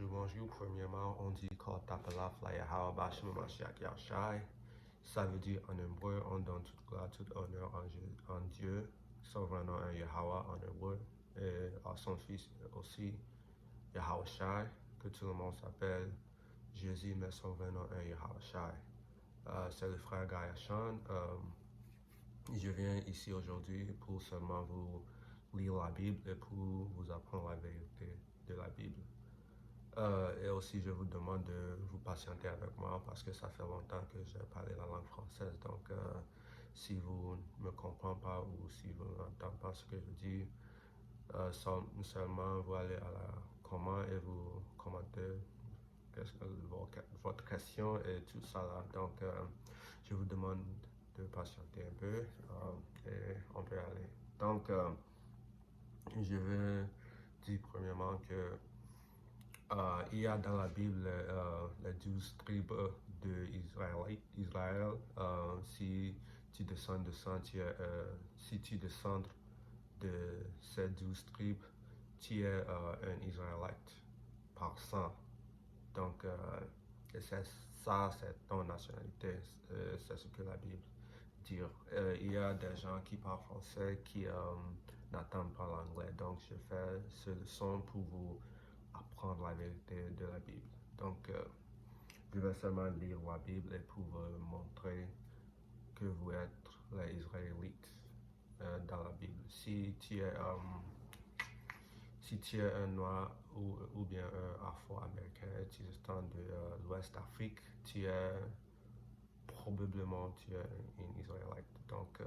bonjour. Premièrement, on dit Kotapala Flayahawa Bashima Mashiach Yashai. Ça veut dire en hébreu, on donne toute gloire, tout honneur en Dieu, souverain en Yahweh en hébreu, et à son fils aussi, Yahweh Shai, que tout le monde s'appelle Jésus, mais souverain en Yahweh Shai. C'est le frère Gayachan. Je viens ici aujourd'hui pour seulement vous lire la Bible et pour vous apprendre la vérité de la Bible. Et aussi, je vous demande de vous patienter avec moi parce que ça fait longtemps que j'ai parlé la langue française. Donc, si vous ne me comprenez pas ou si vous n'entendez pas ce que je dis, seulement vous allez à la comment et vous commentez votre question et tout ça là. Donc, je vous demande de patienter un peu et on peut aller. Donc, je vais dire premièrement que il y a dans la Bible les 12 tribus d'Israël. Si tu descends si tu descends de ces 12 tribus, tu es un Israélite par sang. Donc, c'est ton nationalité. C'est ce que la Bible dit. Il y a des gens qui parlent français qui n'entendent pas l'anglais. Donc, je fais ce leçon pour vous apprendre la vérité de la Bible. Donc, je vais seulement lire la Bible et pour vous montrer que vous êtes les Israélites dans la Bible. Si tu es un noir ou bien un afro-américain, tu descends de l'Ouest Afrique, tu es probablement un Israélite. Donc,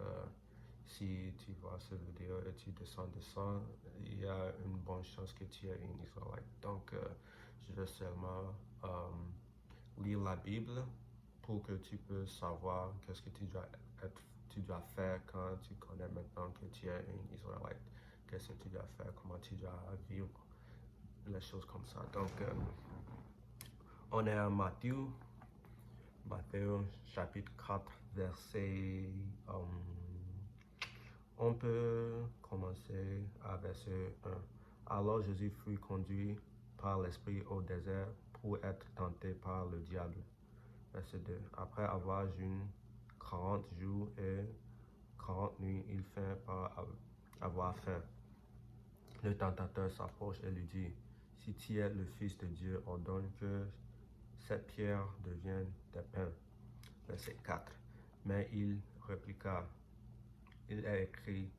si tu vois cette vidéo et tu descends de ça, il y a une bonne chance que tu es un Israélite. Donc, je vais seulement lire la Bible pour que tu puisses savoir qu'est-ce que tu dois faire quand tu connais maintenant que tu es un Israélite. Qu'est-ce que tu dois faire, comment tu dois vivre, les choses comme ça. Donc, on est à Matthieu chapitre 4, verset... on peut commencer à verset 1. Alors Jésus fut conduit par l'Esprit au désert pour être tenté par le diable. Verset 2. Après avoir jeûné 40 jours et 40 nuits, il finit par avoir faim. Le tentateur s'approche et lui dit, si tu es le Fils de Dieu, ordonne que cette pierre devienne des pains. Verset 4. Mais il répliqua, il est écrit,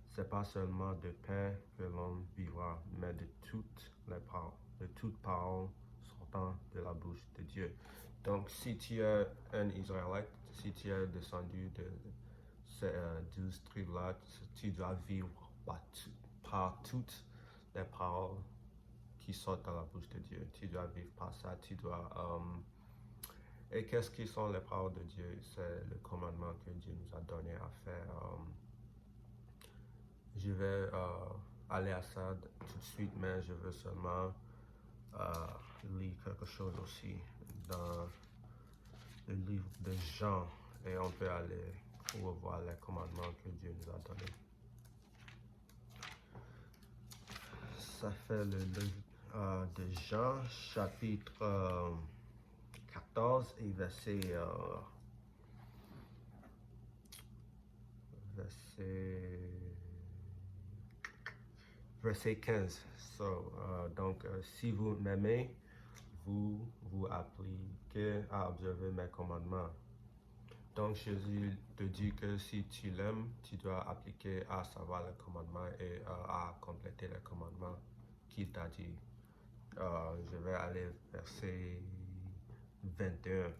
c'est pas seulement de pain que l'homme vivra, mais de toutes paroles sortant de la bouche de Dieu. Donc, si tu es un Israélite, si tu es descendu de ces 12 tribus-là, tu dois vivre par toutes les paroles qui sortent de la bouche de Dieu. Tu dois vivre par ça, tu dois... Et qu'est-ce qui sont les paroles de Dieu? C'est le commandement que Dieu nous a donné à faire. Je vais aller à ça tout de suite, mais je veux seulement lire quelque chose aussi dans le livre de Jean. Et on peut aller pour voir les commandements que Dieu nous a donnés. Ça fait le livre de Jean, chapitre 14 et verset 15. Donc, si vous m'aimez, vous appliquez à observer mes commandements. Donc, Jésus te dit que si tu l'aimes, tu dois appliquer à savoir les commandements et à compléter les commandements qu'il t'a dit. Je vais aller verset 21.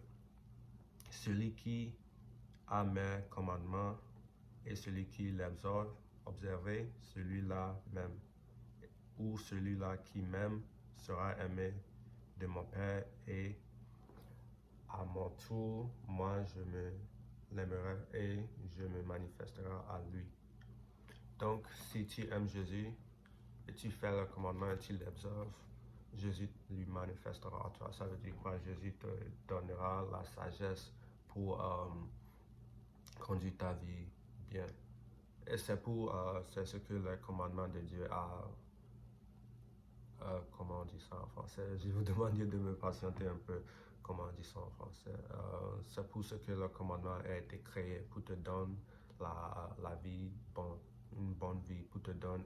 Celui qui a mes commandements et celui qui les observe, celui-là même, ou celui-là qui m'aime sera aimé de mon Père et à mon tour, moi je l'aimerai et je me manifesterai à lui. Donc, si tu aimes Jésus et tu fais le commandement et tu l'observes, Jésus lui manifestera à toi. Ça veut dire quoi? Jésus te donnera la sagesse pour conduire ta vie bien. Et c'est ce que le commandement de Dieu a comment on dit ça en français? Je vous demande de me patienter un peu. Comment on dit ça en français? C'est pour ce que le commandement a été créé, pour te donner la vie, une bonne vie, pour te donner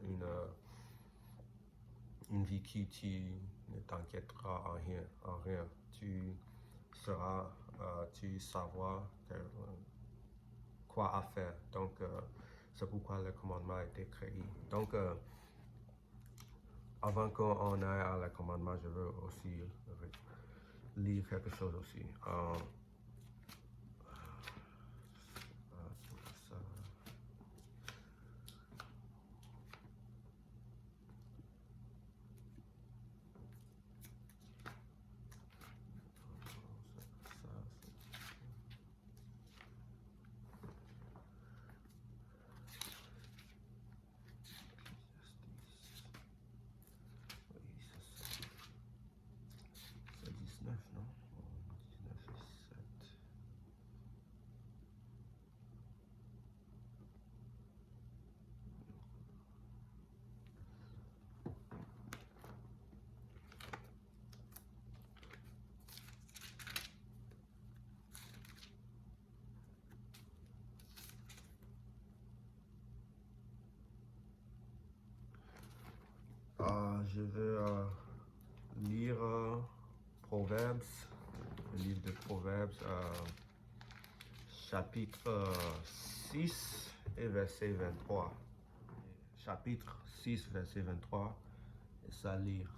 une vie qui tu ne t'inquiétera en rien. Tu sauras quoi à faire. Donc, c'est pourquoi le commandement a été créé. Donc, avant qu'on aille à le commandement, je veux aussi lire quelque chose aussi. Ça. C'est 19, non? 19 et 7. Je vais lire Proverbes, le livre de Proverbes, chapitre 6 et verset 23. Chapitre 6, verset 23, et ça lire.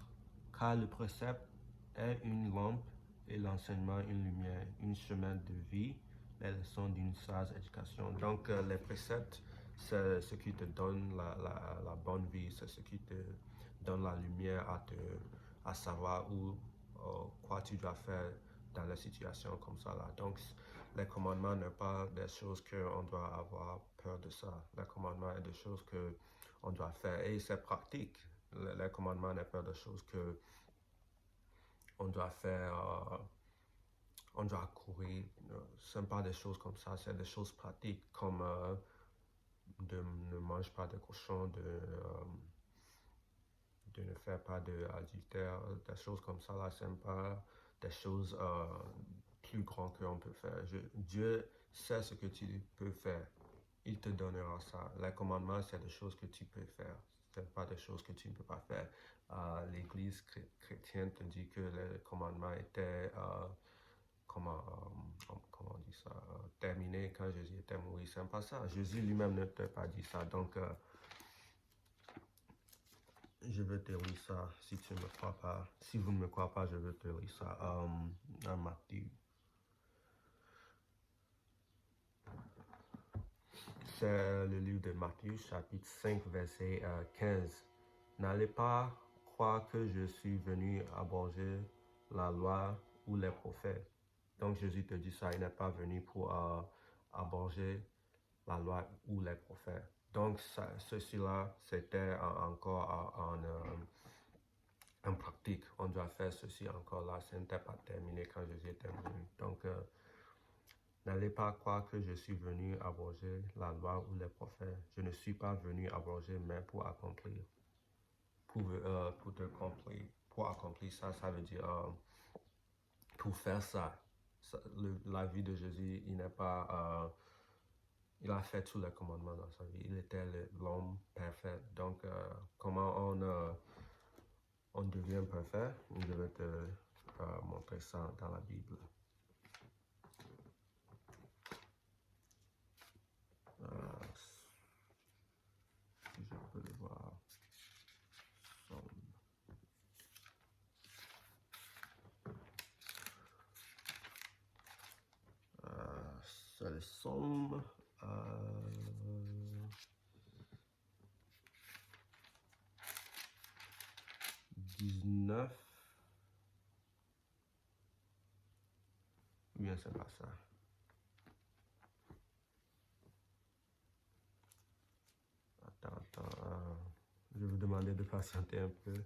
Car le précepte est une lampe et l'enseignement une lumière, une chemin de vie, les leçons d'une sage éducation. Donc, les préceptes, c'est ce qui te donne la bonne vie, c'est ce qui te donne la lumière à savoir quoi tu dois faire dans les situations comme ça là. Donc, les commandements ne sont pas des choses qu'on doit avoir peur de ça. Les commandements sont des choses qu'on doit faire et c'est pratique. Les commandements n'est pas des choses que on doit faire, on doit courir. Ce n'est pas des choses comme ça, c'est des choses pratiques comme ne mange pas de cochon, de ne faire pas d'adultère, des choses comme ça là, ce n'est pas des choses plus grandes qu'on peut faire. Dieu sait ce que tu peux faire. Il te donnera ça. Les commandements, c'est des choses que tu peux faire. Ce n'est pas des choses que tu ne peux pas faire. L'Église chrétienne te dit que les commandements étaient, comment on dit ça, terminés quand Jésus était mort. Ce n'est pas ça. Jésus lui-même ne t'a pas dit ça. Donc, je vais te lire ça si tu ne me crois pas. Si vous ne me croyez pas, je vais te lire ça en Matthieu. C'est le livre de Matthieu, chapitre 5, verset 15. N'allez pas croire que je suis venu abroger la loi ou les prophètes. Donc Jésus te dit ça, il n'est pas venu pour abroger la loi ou les prophètes. Donc ceci-là, c'était encore en pratique. On doit faire ceci encore là, ce n'était pas terminé quand Jésus était venu. Donc, n'allez pas croire que je suis venu abroger la loi ou les prophètes. Je ne suis pas venu abroger, mais pour accomplir. Pour accomplir ça, ça veut dire pour faire ça. La vie de Jésus, il n'est pas... il a fait tous les commandements dans sa vie. Il était l'homme parfait. Donc, comment on devient parfait? Je vais te montrer ça dans la Bible. Si je peux le voir. C'est le Somme 19. Bien, c'est pas ça. Attends. Je vais vous demander de patienter un peu.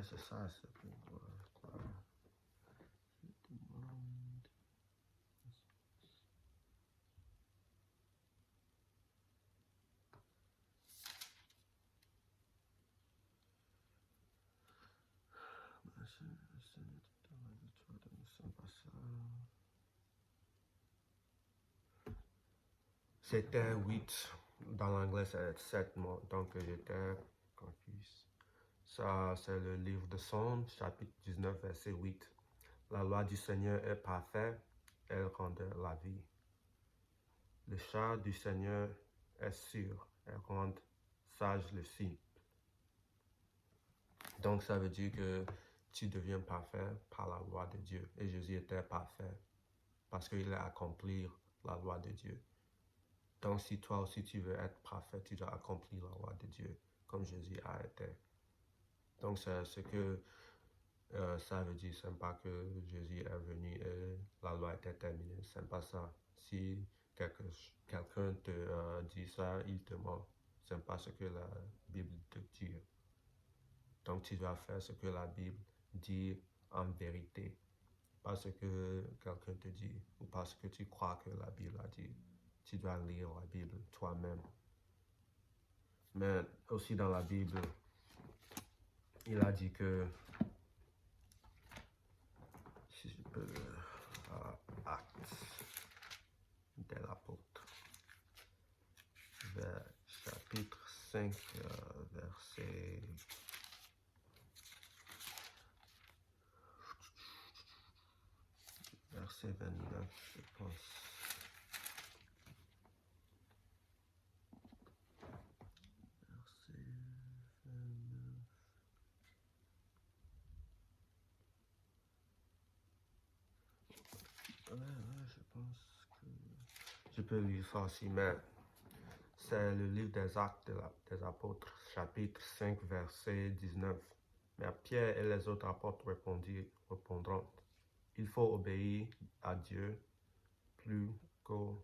c'est ça, c'est pour quoi. Je demande. C'était 8. Dans l'anglais, c'est 7 mots. Donc, j'étais confus. Ça, c'est le livre de Psaume, chapitre 19, verset 8. La loi du Seigneur est parfaite, elle rend la vie. Le char du Seigneur est sûr, elle rend sage le simple. Donc, ça veut dire que tu deviens parfait par la loi de Dieu. Et Jésus était parfait parce qu'il a accompli la loi de Dieu. Donc, si toi aussi tu veux être parfait, tu dois accomplir la loi de Dieu comme Jésus a été. Donc, c'est ce que ça veut dire. Ce n'est pas que Jésus est venu et la loi était terminée. Ce n'est pas ça. Si quelqu'un te dit ça, il te ment. Ce n'est pas ce que la Bible te dit. Donc, tu dois faire ce que la Bible dit en vérité. Pas ce que quelqu'un te dit ou parce que tu crois que la Bible a dit. Tu dois lire la Bible toi-même. Mais aussi dans la Bible, il a dit que, si je peux, Actes de l'apôtre, chapitre 5, verset 29, je pense. Verset 29. Je pense que je peux lire ça aussi, mais c'est le livre des Actes des Apôtres, chapitre 5, verset 19. Mais Pierre et les autres apôtres répondront, il faut obéir à Dieu plutôt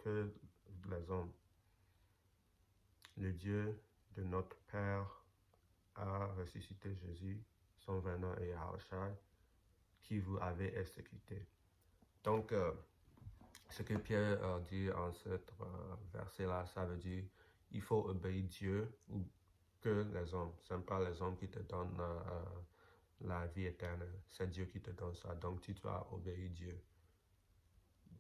que les hommes. Le Dieu de notre Père a ressuscité Jésus, son venant et Yahushua, qui vous avez exécuté. Donc, ce que Pierre dit en ce verset-là, ça veut dire il faut obéir Dieu ou que les hommes. Ce n'est pas les hommes qui te donnent la vie éternelle, c'est Dieu qui te donne ça. Donc, tu dois obéir Dieu.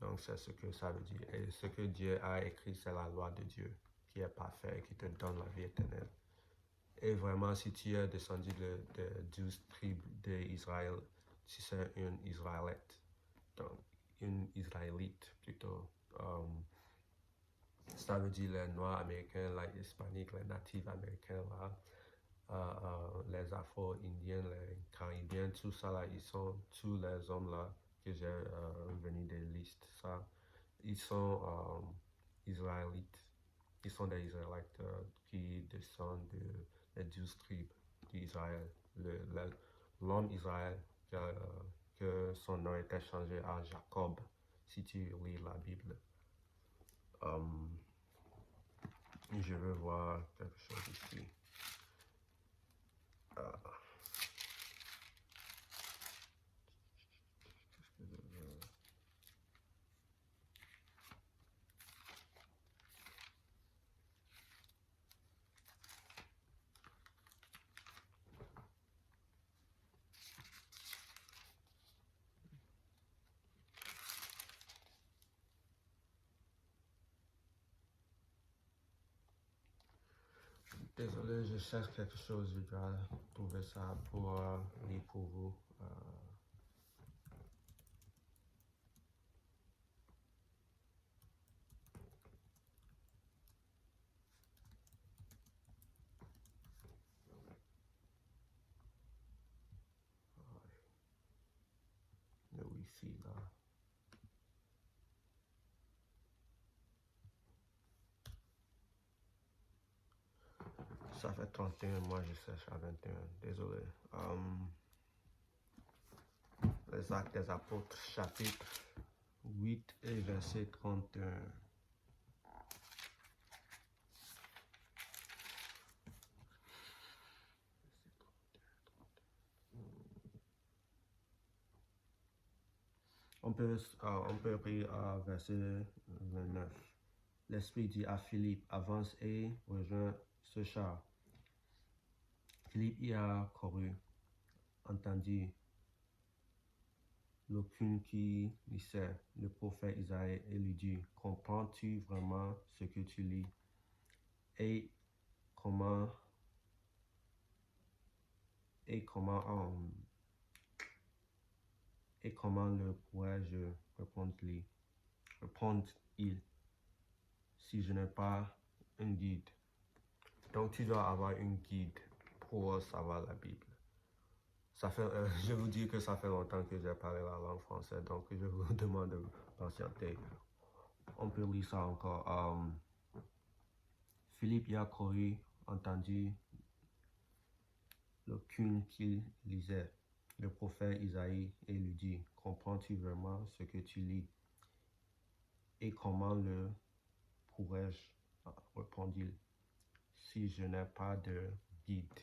Donc, c'est ce que ça veut dire. Et ce que Dieu a écrit, c'est la loi de Dieu qui est parfaite et qui te donne la vie éternelle. Et vraiment, si tu es descendu de 12 tribus d'Israël, tu es un Israélite. Donc, une Israélite plutôt. Ça veut dire les Noirs américains, les Hispaniques, les natifs américains, là, les Afro-Indiens, les Caraïbiens, tout ça, là, ils sont tous les hommes là que j'ai venus des listes. Ça, ils sont Israélites. Ils sont des Israélites qui descendent des 12 tribus d'Israël. L'homme Israël, que son nom était changé à Jacob, si tu lis la Bible. Je veux voir quelque chose ici. Qu'est-ce que je veux? Désolé, je cherche quelque chose, je dois trouver ça pour lire pour vous. Le Wi-Fi là. Ça fait 31, moi je cherche à 21, désolé. Les Actes des Apôtres, chapitre 8 et verset 31. On peut lire verset 29. L'Esprit dit à Philippe, avance et rejoins ce char. Philippe y a couru, entendit l'aucune qui lisait le prophète Isaïe et lui dit, comprends-tu vraiment ce que tu lis? Et comment le pourrais-je répondre-il, si je n'ai pas un guide? Donc tu dois avoir un guide pour savoir la Bible. Je vous dis que ça fait longtemps que j'ai parlé la langue française, donc je vous demande de patienter. On peut lire ça encore. Philippe y a couru, entendu l'aucune qu'il lisait, le prophète Isaïe, et lui dit, comprends-tu vraiment ce que tu lis? Et comment le pourrais-je, répondit-il, si je n'ai pas de guide?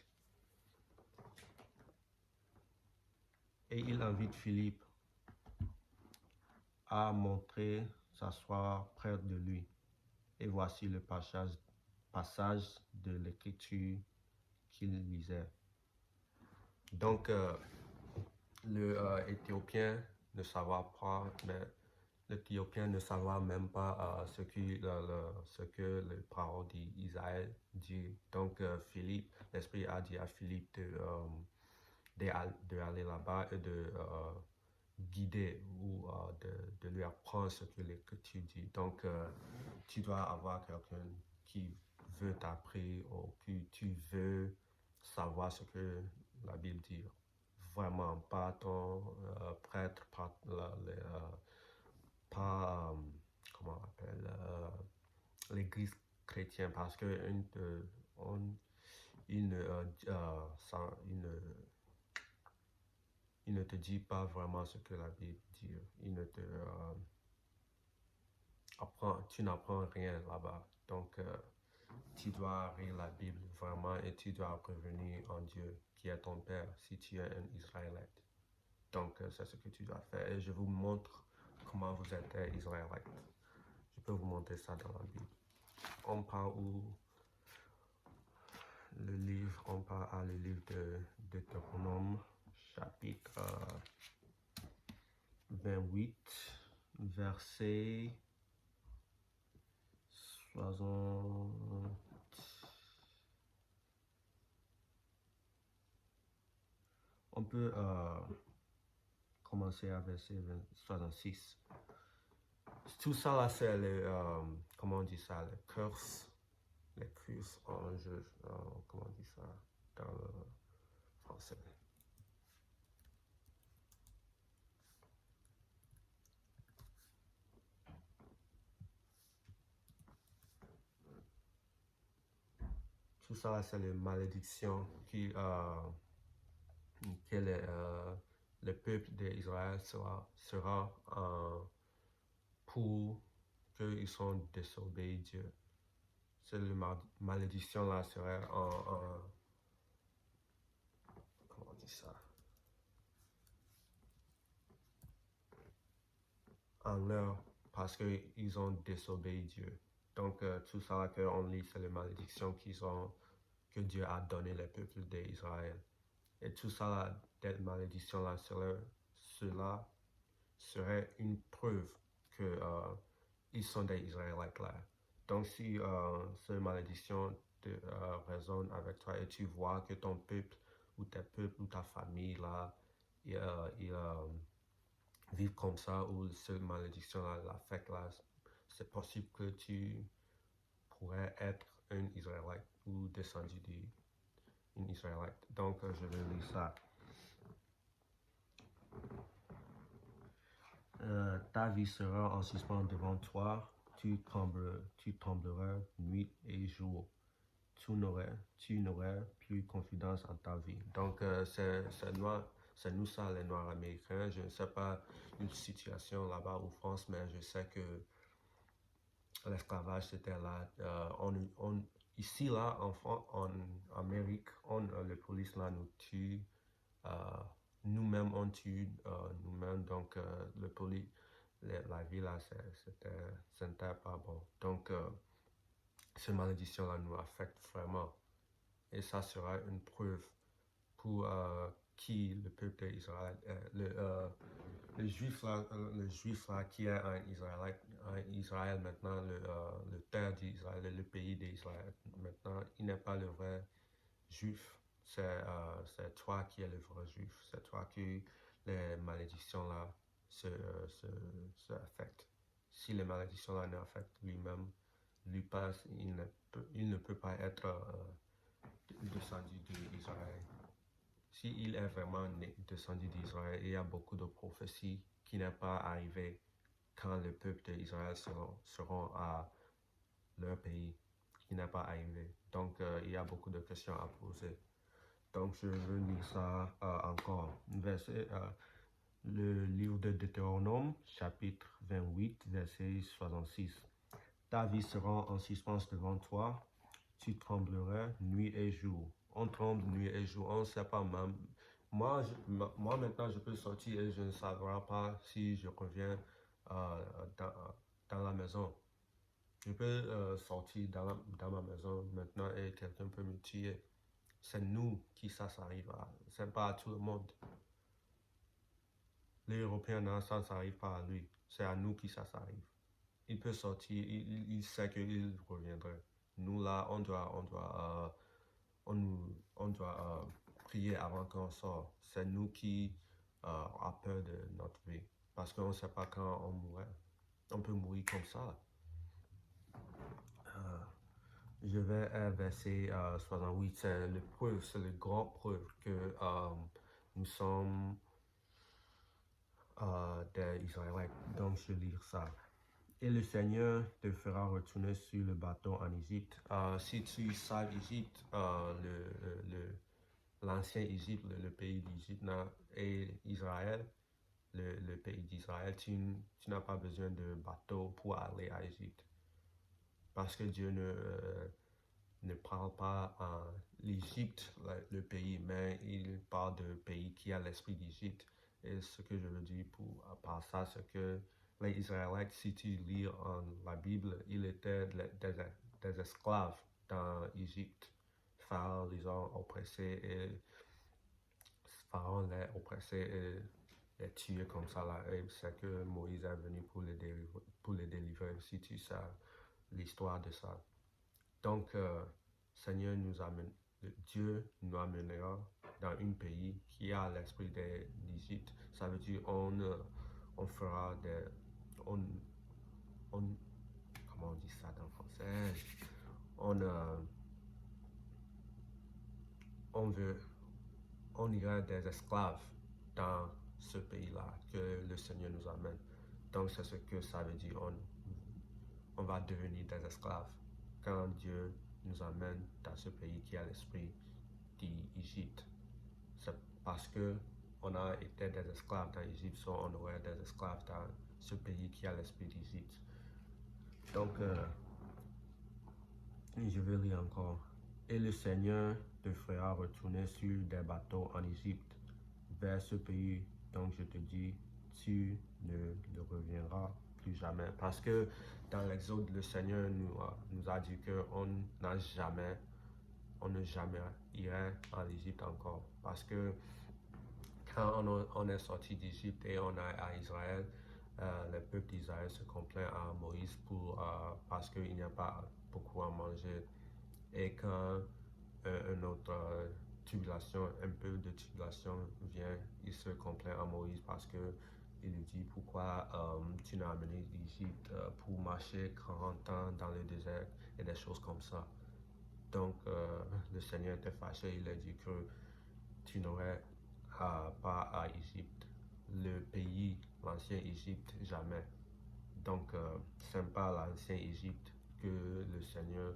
Et il invite Philippe à monter s'asseoir près de lui. Et voici le passage de l'écriture qu'il lisait. Donc, l'Éthiopien ne savait pas, mais l'Éthiopien ne savait même pas ce que les paroles d'Isaïe dit. Donc, l'Esprit a dit à Philippe d'aller là-bas et de guider ou de lui apprendre ce que l'Écriture dit. Donc, tu dois avoir quelqu'un qui veut t'apprendre ou que tu veux savoir ce que la Bible dit. Vraiment, pas ton prêtre, comment on appelle, l'église chrétienne, parce que il ne te dit pas vraiment ce que la Bible dit. Tu n'apprends rien là-bas. Donc, tu dois lire la Bible vraiment et tu dois revenir en Dieu qui est ton Père si tu es un Israélite. Donc, c'est ce que tu dois faire. Et je vous montre comment vous êtes Israélite. Je peux vous montrer ça dans la Bible. On part où le livre, on part à le livre de Deutéronome, chapitre 28, verset 60. On peut commencer à verset 66. Tout ça là, c'est comment on dit ça, les curses, comment on dit ça dans le français. Tout ça, c'est les malédictions que le peuple d'Israël sera pour qu'ils sont désobéis Dieu. C'est la malédiction là serait comment on dit ça? En leur, parce qu'ils ont désobéi Dieu. Donc, tout ça là qu'on lit, c'est les malédictions que Dieu a donné les peuples d'Israël. Et tout ça là, cette malédiction là, cela serait une preuve que ils sont des Israélites là. Donc, si cette malédiction résonne avec toi et tu vois que ton peuple ou tes peuples ou ta famille là, ils vivent comme ça ou cette malédiction là l'affecte là, c'est possible que tu pourrais être un Israélite ou descendu d'une Israélite. Donc, je vais lire ça. Ta vie sera en suspens devant toi, tu trembleras nuit et jour. Tu n'aurais plus confiance en ta vie. Donc, c'est nous ça, les Noirs américains. Je ne sais pas une situation là-bas en France, mais je sais que l'esclavage c'était là. Ici, là, en Amérique, le police là nous tue nous-mêmes on tue nous-mêmes, donc la vie là, c'était pas bon. Donc, cette malédiction-là nous affecte vraiment. Et ça sera une preuve pour qui le peuple d'Israël, le juif là qui est en Israël maintenant, le terre d'Israël, le pays d'Israël maintenant, il n'est pas le vrai juif. C'est toi qui es le vrai juif. C'est toi qui les malédictions là se affectent. Si les malédictions là n'affectent lui-même, lui passe, il ne peut pas être descendu d'Israël. S'il est vraiment descendu d'Israël, il y a beaucoup de prophéties qui n'est pas arrivé quand le peuple d'Israël seront à leur pays, qui n'est pas arrivé. Donc, il y a beaucoup de questions à poser. Donc, je veux lire ça encore. Le livre de Deutéronome, chapitre 28, verset 66. Ta vie sera en suspens devant toi, tu trembleras nuit et jour. On tremble nuit et jour, on ne sait pas même. Moi maintenant, je peux sortir et je ne saurai pas si je reviens dans la maison. Je peux sortir dans ma maison maintenant et quelqu'un peut me tuer. C'est nous qui ça s'arrive à. C'est pas à tout le monde. Les Européens, ça s'arrive pas à lui. C'est à nous qui ça s'arrive. Il peut sortir, il sait qu'il reviendrait. Nous là, on doit prier avant qu'on sorte. C'est nous qui avons peur de notre vie. Parce qu'on ne sait pas quand on mourrait. On peut mourir comme ça. Je vais verser 68. C'est le preuve, c'est le grand preuve que nous sommes des Israélites. Donc, je lis ça. Et le Seigneur te fera retourner sur le bateau en Égypte. Si tu sais Égypte, l'ancien Égypte, le pays d'Égypte et Israël, le pays d'Israël, tu n'as pas besoin de bateau pour aller à Égypte. Parce que Dieu ne parle pas en l'Égypte, le pays, mais il parle de pays qui a l'esprit d'Égypte. Et ce que je veux dire par ça, c'est que les Israélites, si tu lis en la Bible, ils étaient des esclaves dans l'Égypte. Pharaon les a oppressés et Pharaon les oppressés et les tués comme ça là. Et c'est que Moïse est venu pour les délivrer, si tu sais l'histoire de ça. Donc, Seigneur Dieu nous amènera dans un pays qui a l'esprit d'Égypte. Ça veut dire on fera comment on dit ça en français? On ira des esclaves dans ce pays-là que le Seigneur nous amène. Donc, c'est ce que ça veut dire. On va devenir des esclaves quand Dieu nous amène dans ce pays qui a l'esprit d'Égypte. C'est parce que on a été des esclaves dans l'Égypte, so on aurait des esclaves dans ce pays qui a l'esprit d'Égypte. Donc, je vais lire encore. Et le Seigneur te fera retourner sur des bateaux en Égypte, vers ce pays. Donc, je te dis, tu ne reviendras plus jamais. Parce que dans l'Exode, le Seigneur nous a dit qu'on ne jamais irait en Égypte encore. Parce que quand on est sorti d'Égypte et on est à Israël, le peuple d'Israël se complaint à Moïse parce qu'il n'y a pas beaucoup à manger. Et quand une autre tribulation, un peu de tribulation vient, il se complaint à Moïse parce que il lui dit pourquoi tu n'as amené d'Égypte pour marcher 40 ans dans le désert et des choses comme ça. Donc le Seigneur était fâché, il a dit que tu n'aurais pas à Égypte, le pays, l'ancien Égypte, jamais. Donc c'est pas l'ancien Égypte que le Seigneur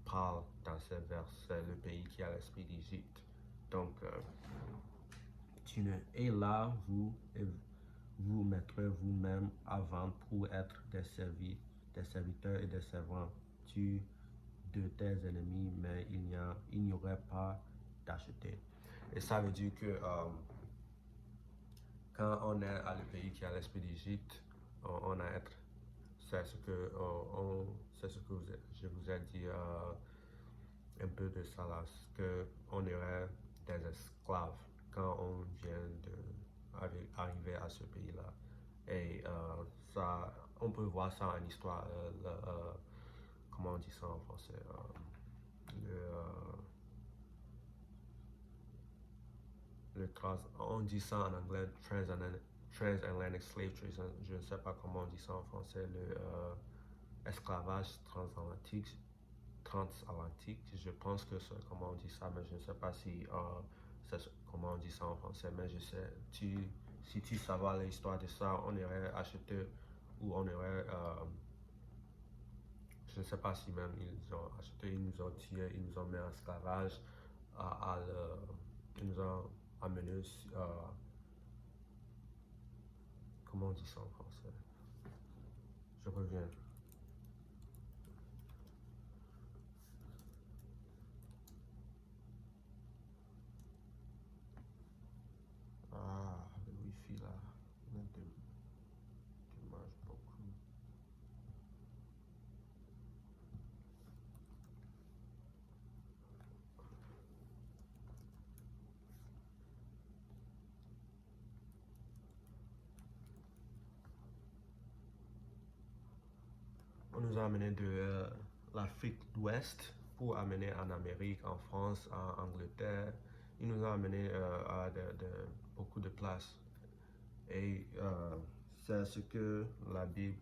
parle dans ces versets, le pays qui a l'esprit d'Égypte. Donc, et là, vous mettrez vous-même à vendre pour être des serviteurs et des servants de tes ennemis, mais il n'y aurait pas d'acheter. Et ça veut dire que Quand on est à le pays qui est à l'esprit d'Égypte, on a être, c'est ce que, c'est ce que je vous ai dit un peu de ça là, que on est des esclaves quand on vient arriver à ce pays-là. Et ça, on peut voir ça en histoire, comment on dit ça en français, on dit ça en anglais, transatlantic slave trade, je ne sais pas comment on dit ça en français, le esclavage transatlantique, je pense que c'est comment on dit ça, mais je ne sais pas si c'est comment on dit ça en français, mais je sais, si tu savais l'histoire de ça, on irait acheter ou on irait, je ne sais pas si même ils ont acheté, ils nous ont tiré, ils nous ont mis en esclavage, ils nous ont amené, comment on dit ça en français? Je reviens. Ah, le wifi là, il démarre beaucoup. On nous a amené de l'Afrique d'Ouest pour amener en Amérique, en France, en Angleterre. Il nous a amené à beaucoup de places. Et c'est ce que la Bible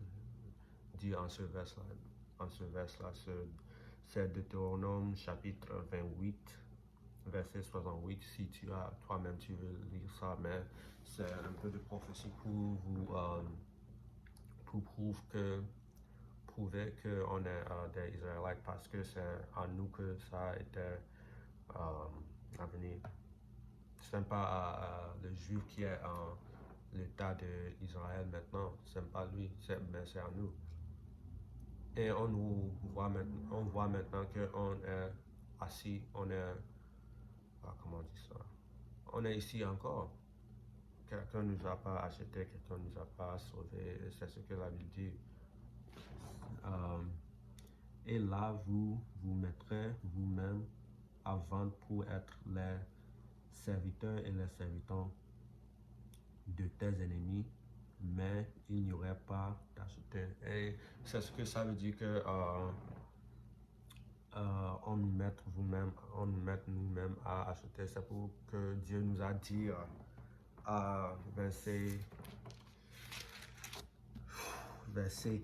dit en ce verse-là. C'est Deutéronome chapitre 28, verset 68. Si tu as toi-même, tu veux lire ça, mais c'est un peu de prophétie pour vous, pour prouver qu'on est des Israélites parce que c'est à nous que ça a été à venir. Ce n'est pas le juif qui est en l'état d'Israël maintenant, ce n'est pas lui, mais c'est à nous. Et on voit maintenant qu'on est assis, on est, comment on dit ça, on est ici encore. Quelqu'un ne nous a pas acheté, quelqu'un ne nous a pas sauvé, c'est ce que la Bible dit. Et là, vous mettrez vous-même à vendre pour être les serviteurs et les servitants de tes ennemis, mais il n'y aurait pas d'acheteur. Et c'est ce que ça veut dire que on nous met nous-mêmes à acheter. C'est pour que Dieu nous a dit à verset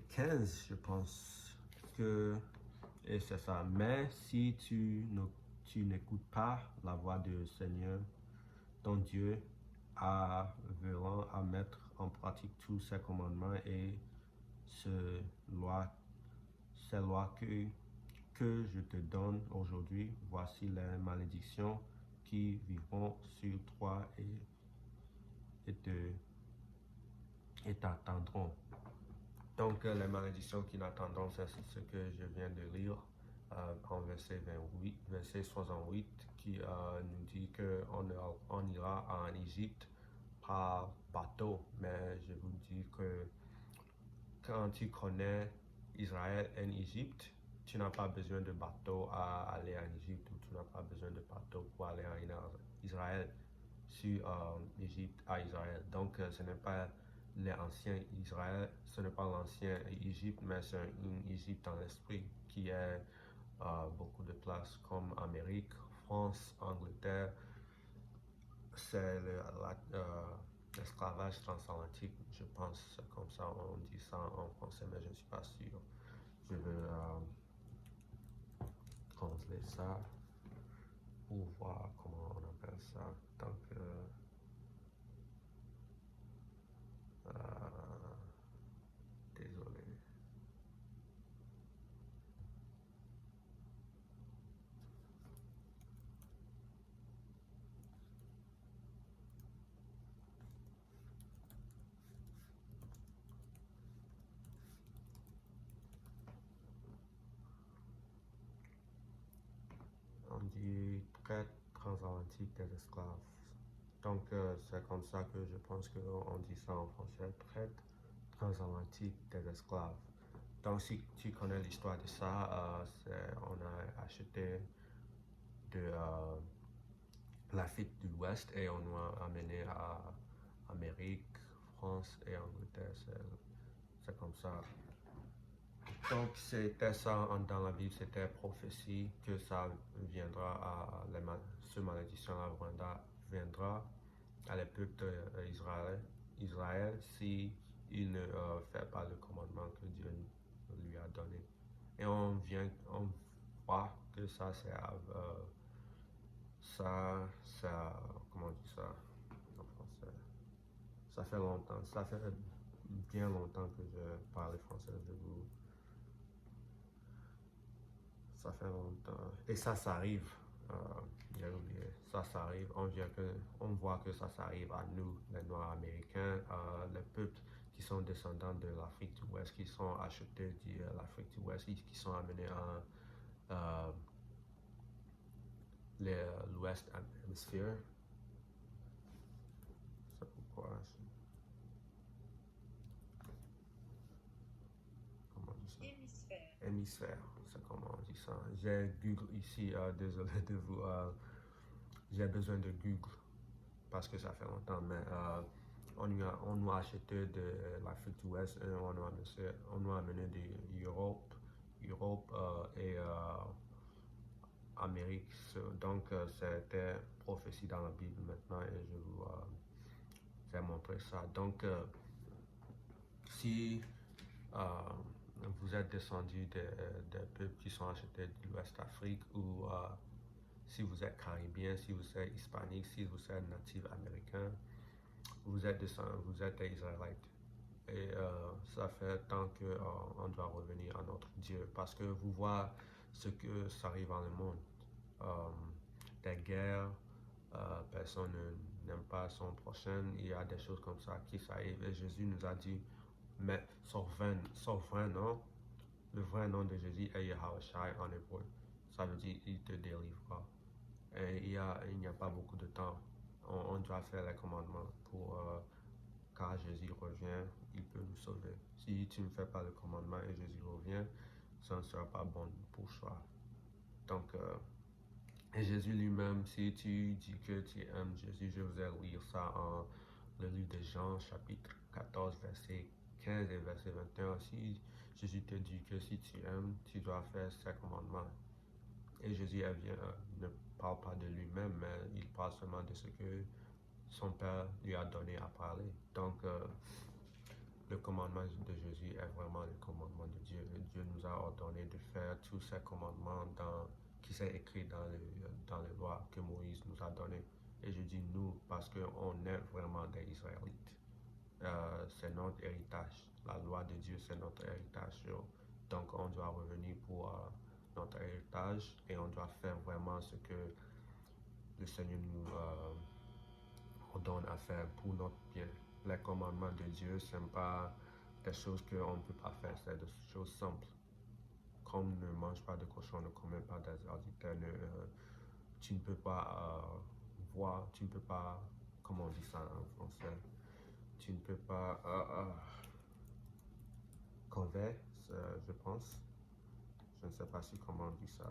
15, je pense, et c'est ça. Mais si tu n'écoutes pas la voix du Seigneur, ton Dieu, veillant à mettre en pratique tous ses commandements et ces lois que je te donne aujourd'hui, voici les malédictions qui vivront sur toi et t'attendront. Donc, les malédictions qui n'attendront, c'est ce que je viens de lire en verset 68, qui nous dit qu'on ira en Égypte par bateau. Mais je vous dis que quand tu connais Israël et Égypte, tu n'as pas besoin de bateau à aller en Égypte, ou tu n'as pas besoin de bateau pour aller en Israël, sur Égypte à Israël. Donc, ce n'est pas l'ancien Israël, ce n'est pas l'ancien Égypte, mais c'est une Égypte dans l'esprit qui est beaucoup de places comme Amérique, France, Angleterre. C'est l'esclavage transatlantique, je pense, c'est comme ça on dit ça en français, mais je ne suis pas sûr. Je vais translater ça pour voir comment on appelle ça. Donc, désolé. On dit traite transatlantique des esclaves. Donc, c'est comme ça que je pense qu'on dit ça en français, traite transatlantique des esclaves. Donc, si tu connais l'histoire de ça, on a acheté de l'Afrique de l'Ouest et on l'a amené à Amérique, France et Angleterre. C'est comme ça. Donc, c'était ça dans la Bible, c'était prophétie que ça viendra ce malédiction-là viendra à les peuples d'Israël si il ne fait pas le commandement que Dieu lui a donné. Et on voit que ça, comment on dit ça en français? Ça fait longtemps, ça fait bien longtemps que je parle français, ça fait longtemps. Et ça s'arrive. J'ai oublié. Ça s'arrive. On voit que ça s'arrive à nous, les Noirs américains, les peuples qui sont descendants de l'Afrique du Ouest, qui sont achetés de l'Afrique du Ouest, qui sont amenés à l'Ouest hémisphère. C'est pourquoi. Comment on dit ça? Hémisphère, c'est comment on dit ça. J'ai Google ici, désolé de vous. J'ai besoin de Google parce que ça fait longtemps, mais on nous a acheté de l'Afrique de l'Ouest et on nous a amené de Europe et Amérique. Donc, c'était prophétie dans la Bible maintenant et je vous ai montré ça. Donc, si vous êtes descendu des peuples qui sont achetés de l'Ouest Afrique ou si vous êtes caribien, si vous êtes hispanique, si vous êtes natif américain, vous êtes des Israélites. Et ça fait tant qu'on doit revenir à notre Dieu parce que vous voyez ce que ça arrive dans le monde. Des guerres, personne n'aime pas son prochain, il y a des choses comme ça qui s'arrivent. Et Jésus nous a dit, mais son vrai nom, le vrai nom de Jésus est Yahushua en hébreu. Ça veut dire il te délivrera. Et il n'y a pas beaucoup de temps. On doit faire les commandements pour quand Jésus revient, il peut nous sauver. Si tu ne fais pas le commandement et Jésus revient, ça ne sera pas bon pour toi. Donc, et Jésus lui-même, si tu dis que tu aimes Jésus, je vous ai lire ça en le livre de Jean, chapitre 14, verset 15 et verset 21. Si Jésus te dit que si tu aimes, tu dois faire ses commandements. Et Jésus ne parle pas de lui-même, mais il parle seulement de ce que son Père lui a donné à parler. Donc, le commandement de Jésus est vraiment le commandement de Dieu. Dieu nous a ordonné de faire tous ces commandements qui sont écrits dans les lois que Moïse nous a données. Et je dis nous parce qu'on est vraiment des Israélites. C'est notre héritage. La loi de Dieu, c'est notre héritage. Donc, on doit revenir pour notre héritage et on doit faire vraiment ce que le Seigneur nous ordonne à faire pour notre bien. Les commandements de Dieu, ce n'est pas des choses qu'on ne peut pas faire, c'est des choses simples. Comme ne mange pas de cochon, ne commet pas des adultères, tu ne peux pas voir, tu ne peux pas, comment on dit ça en français, tu ne peux pas convaincre, je pense. Je ne sais pas si comment on dit ça.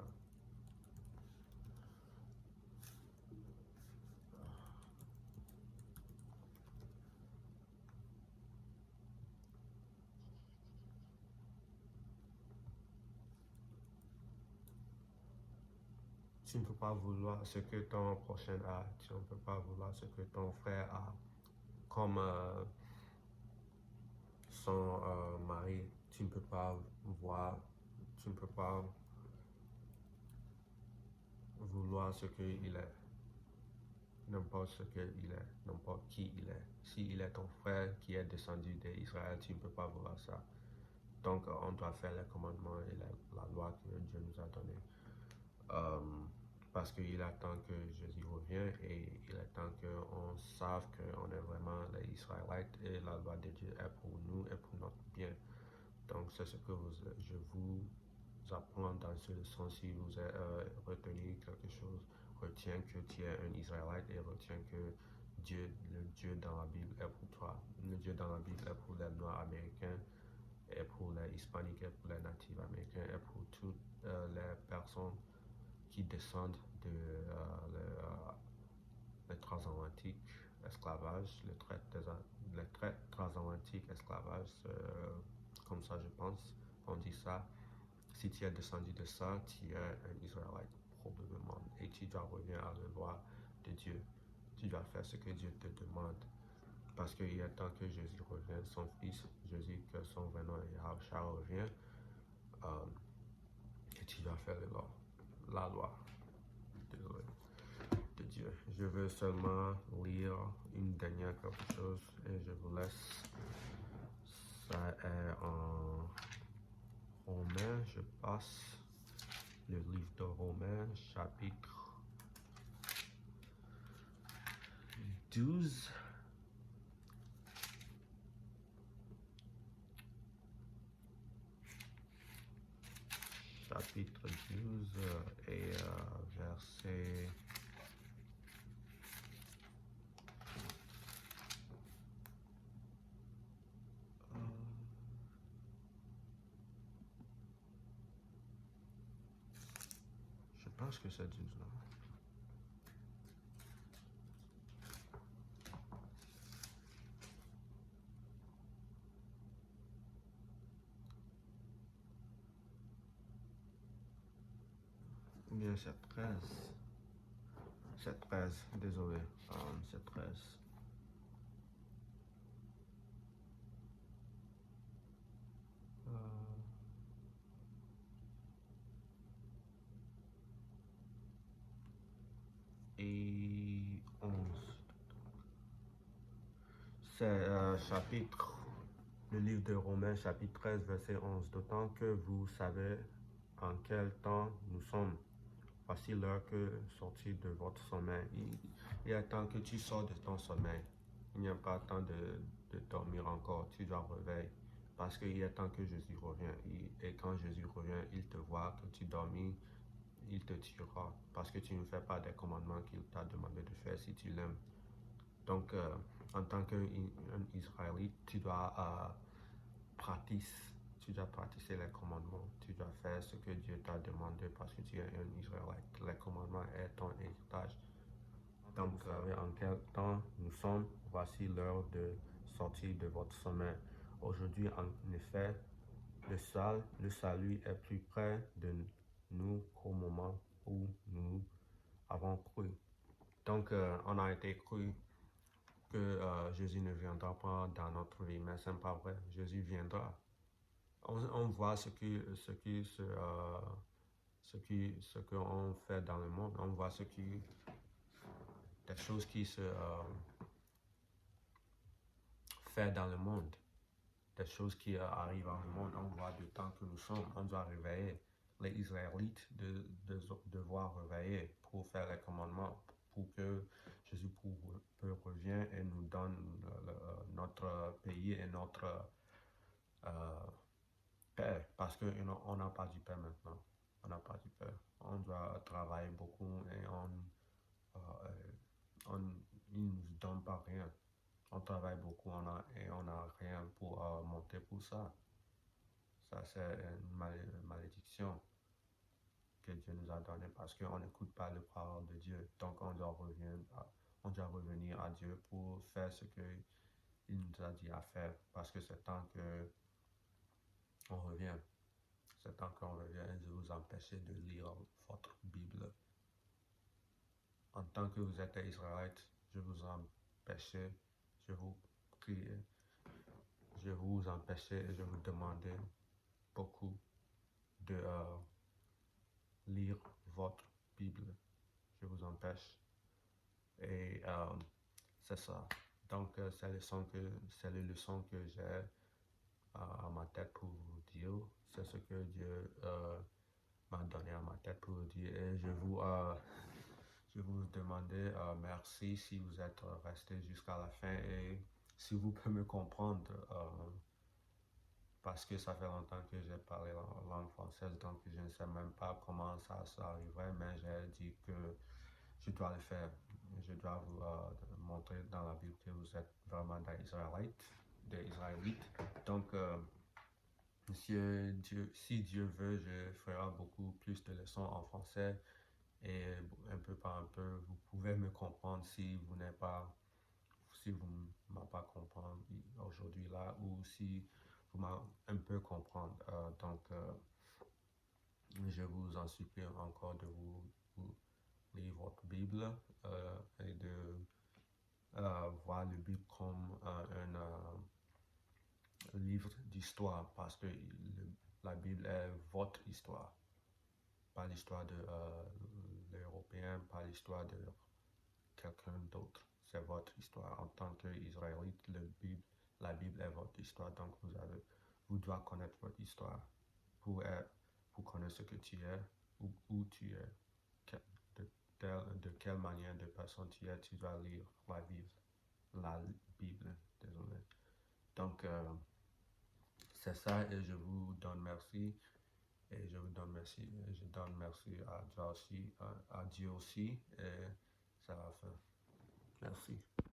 Tu ne peux pas vouloir ce que ton prochain a, tu ne peux pas vouloir ce que ton frère a, comme son mari, tu ne peux pas voir, tu ne peux pas vouloir ce qu'il est, n'importe ce qu'il est, n'importe qui il est. S'il est ton frère qui est descendu d'Israël, tu ne peux pas vouloir ça. Donc, on doit faire les commandements et la loi que Dieu nous a donnée. Parce qu'il est temps que Jésus revienne et il est temps qu'on sache qu'on est vraiment les Israélites et la loi de Dieu est pour nous et pour notre bien. Donc, c'est ce que je vous apprends dans ce sens. Si vous avez retenu quelque chose, retiens que tu es un Israélite et retiens que le Dieu dans la Bible est pour toi. Le Dieu dans la Bible est pour les Noirs américains, est pour les Hispaniques, est pour les natifs américains, est pour toutes les personnes qui descendent de le transatlantique esclavage, le trait transatlantique esclavage, comme ça je pense, on dit ça. Si tu es descendu de ça, tu es un Israélite probablement et tu dois revenir à la loi de Dieu. Tu dois faire ce que Dieu te demande. Parce qu'il est temps que Jésus revienne, son fils Jésus, que son vrai nom Yahushua revient, et tu dois faire la loi de Dieu. Je veux seulement lire une dernière quelque chose et je vous laisse. Ça est en Romains, je passe le livre de Romains, chapitre 12. Chapitre 12 et verset 12. Je pense que c'est 12, non? Ou bien c'est 13. C'est 13, désolé. C'est 13. Et 11. C'est le livre de Romains, chapitre 13, verset 11. D'autant que vous savez en quel temps nous sommes. Voici l'heure que sortir de votre sommeil. Il est temps que tu sors de ton sommeil. Il n'y a pas temps de dormir encore. Tu dois réveiller. Parce qu'il est temps que Jésus revient. Et quand Jésus revient, il te voit que tu dormis, il te tuera. Parce que tu ne fais pas des commandements qu'il t'a demandé de faire si tu l'aimes. Donc, en tant qu'un Israélite, tu dois pratiquer les commandements. Tu dois faire ce que Dieu t'a demandé parce que tu es un Israélite. Les commandements est ton héritage. Donc, vous savez en quel temps nous sommes. Voici l'heure de sortir de votre sommeil. Aujourd'hui, en effet, le salut est plus près de nous qu'au moment où nous avons cru. Donc, on a été cru que Jésus ne viendra pas dans notre vie, mais ce n'est pas vrai. Jésus viendra. On voit ce qu'on fait dans le monde. On voit des choses qui se fait dans le monde. Des choses qui arrivent dans le monde. On voit du temps que nous sommes. On doit réveiller. Les Israélites devoir réveiller pour faire les commandements, pour que Jésus revienne et nous donne notre pays et notre paix, parce qu'on n'a pas du paix maintenant. On n'a pas du paix. On doit travailler beaucoup et il ne nous donne pas rien. On travaille beaucoup et on n'a rien pour monter pour ça. Ça, c'est une malédiction que Dieu nous a donnée parce qu'on n'écoute pas la parole de Dieu. Donc, on doit revenir à Dieu pour faire ce qu'il nous a dit à faire parce que c'est temps qu'on revient. C'est temps qu'on revient et de vous empêcher de lire votre Bible. En tant que vous êtes Israélite, je vous empêche, je vous prie, je vous empêche et je vous demande beaucoup de lire votre Bible. Je vous empêche. Et c'est ça. Donc, c'est les leçons que j'ai à ma tête pour vous dire. C'est ce que Dieu m'a donné à ma tête pour vous dire. Et je vous demande merci si vous êtes resté jusqu'à la fin et si vous pouvez me comprendre. Parce que ça fait longtemps que j'ai parlé la langue française, donc je ne sais même pas comment ça arriverait, mais j'ai dit que je dois le faire. Je dois vous montrer dans la Bible que vous êtes vraiment des Israélites. Donc, si Dieu veut, je ferai beaucoup plus de leçons en français et un peu par un peu, vous pouvez me comprendre si vous n'êtes pas, si vous ne m'avez pas comprendre aujourd'hui là, ou si vous m'avez un peu comprendre. Je vous en supplie encore de vous lire votre Bible et de voir la Bible comme un livre d'histoire, parce que la Bible est votre histoire, pas l'histoire de l'Européen, pas l'histoire de quelqu'un d'autre. C'est votre histoire. En tant qu'Israélite, la Bible est votre histoire, donc vous devez connaître votre histoire pour connaître ce que tu es, où tu es, de quelle manière de personne tu es, tu dois lire la Bible, désolé. Donc, c'est ça, et je vous donne merci. Et je vous donne merci. Et je donne merci à Dieu aussi. Et ça va faire. Merci.